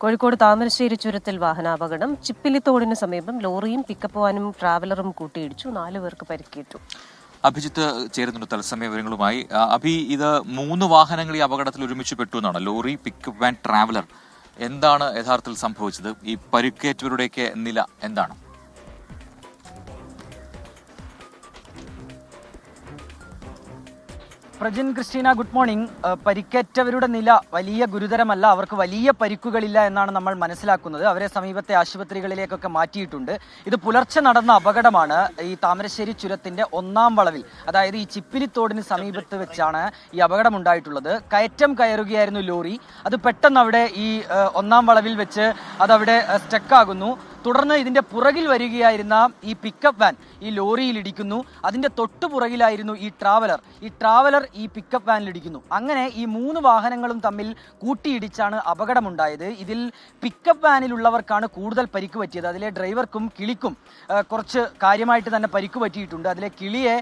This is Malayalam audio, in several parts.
കോഴിക്കോട് താമരശ്ശേരി ചുരത്തിൽ വാഹനാപകടം. ചിപ്പിലിത്തോടിന് സമീപം ലോറിയും പിക്കപ്പ് വാനും ട്രാവലറും കൂട്ടിയിടിച്ചു. 4 പേർക്ക് പരിക്കേറ്റു. അഭിജിത്ത് ചേരുന്നുണ്ട് തത്സമയ വിവരങ്ങളുമായി. അഭി, ഇത് 3 വാഹനങ്ങൾ ഈ അപകടത്തിൽ ഒരുമിച്ച് പെട്ടു എന്നാണ്. Lorry, pickup van, traveller. എന്താണ് യഥാർത്ഥത്തിൽ സംഭവിച്ചത്? ഈ പരിക്കേറ്റവരുടെയൊക്കെ നില എന്താണ്? Prajin, Christina, good morning. പരിക്കേറ്റവരുടെ നില വലിയ ഗുരുതരമല്ല, അവർക്ക് വലിയ പരിക്കുകളില്ല എന്നാണ് നമ്മൾ മനസ്സിലാക്കുന്നത്. അവരെ സമീപത്തെ ആശുപത്രികളിലേക്കൊക്കെ മാറ്റിയിട്ടുണ്ട്. ഇത് പുലർച്ചെ നടന്ന അപകടമാണ്. ഈ താമരശ്ശേരി ചുരത്തിന്റെ 1-ാം വളവിൽ, അതായത് ഈ ചിപ്പിലിത്തോടിന് സമീപത്ത് വെച്ചാണ് ഈ അപകടം ഉണ്ടായിട്ടുള്ളത്. കയറ്റം കയറുകയായിരുന്നു ലോറി. അത് പെട്ടെന്ന് അവിടെ ഈ 1-ാം വളവിൽ വെച്ച് അതവിടെ സ്റ്റക്കാകുന്നു. തുടർന്ന് ഇതിന്റെ പുറകിൽ വരികയായിരുന്ന ഈ പിക്കപ്പ് വാൻ ഈ ലോറിയിൽ ഇടിക്കുന്നു. അതിന്റെ തൊട്ടു പുറകിലായിരുന്നു ഈ ട്രാവലർ ഈ പിക്കപ്പ് വാനിൽ ഇടിക്കുന്നു. അങ്ങനെ ഈ 3 വാഹനങ്ങളും തമ്മിൽ കൂട്ടിയിടിച്ചാണ് അപകടമുണ്ടായത്. ഇതിൽ പിക്കപ്പ് വാനിലുള്ളവർക്കാണ് കൂടുതൽ പരിക്ക് പറ്റിയത്. അതിലെ ഡ്രൈവർക്കും കിളിക്കും കുറച്ച് കാര്യമായിട്ട് തന്നെ പരിക്ക് പറ്റിയിട്ടുണ്ട്. അതിലെ കിളിയെ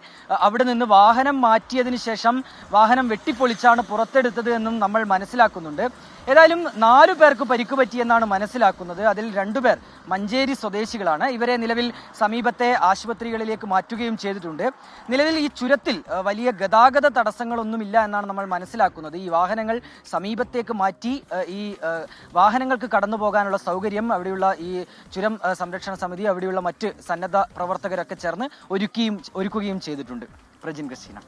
അവിടെ നിന്ന് വാഹനം മാറ്റിയതിന് ശേഷം വാഹനം വെട്ടിപ്പൊളിച്ചാണ് പുറത്തെടുത്തത് എന്നും നമ്മൾ മനസ്സിലാക്കുന്നുണ്ട്. ഏതായാലും 4 പേർക്ക് പരിക്ക് പറ്റിയെന്നാണ് മനസ്സിലാക്കുന്നത്. അതിൽ 2 പേർ മഞ്ചേരി സ്വദേശികളാണ്. ഇവരെ നിലവിൽ സമീപത്തെ ആശുപത്രികളിലേക്ക് മാറ്റുകയും ചെയ്തിട്ടുണ്ട്. നിലവിൽ ഈ ചുരത്തിൽ വലിയ ഗതാഗത തടസ്സങ്ങളൊന്നുമില്ല എന്നാണ് നമ്മൾ മനസ്സിലാക്കുന്നത്. ഈ വാഹനങ്ങൾ സമീപത്തേക്ക് മാറ്റി ഈ വാഹനങ്ങൾക്ക് കടന്നു പോകാനുള്ള സൗകര്യം അവിടെയുള്ള ഈ ചുരം സംരക്ഷണ സമിതി, അവിടെയുള്ള മറ്റ് സന്നദ്ധ പ്രവർത്തകരൊക്കെ ചേർന്ന് ഒരുക്കുകയും ചെയ്തിട്ടുണ്ട്. പ്രജിൻ, ക്രിസ്റ്റീന.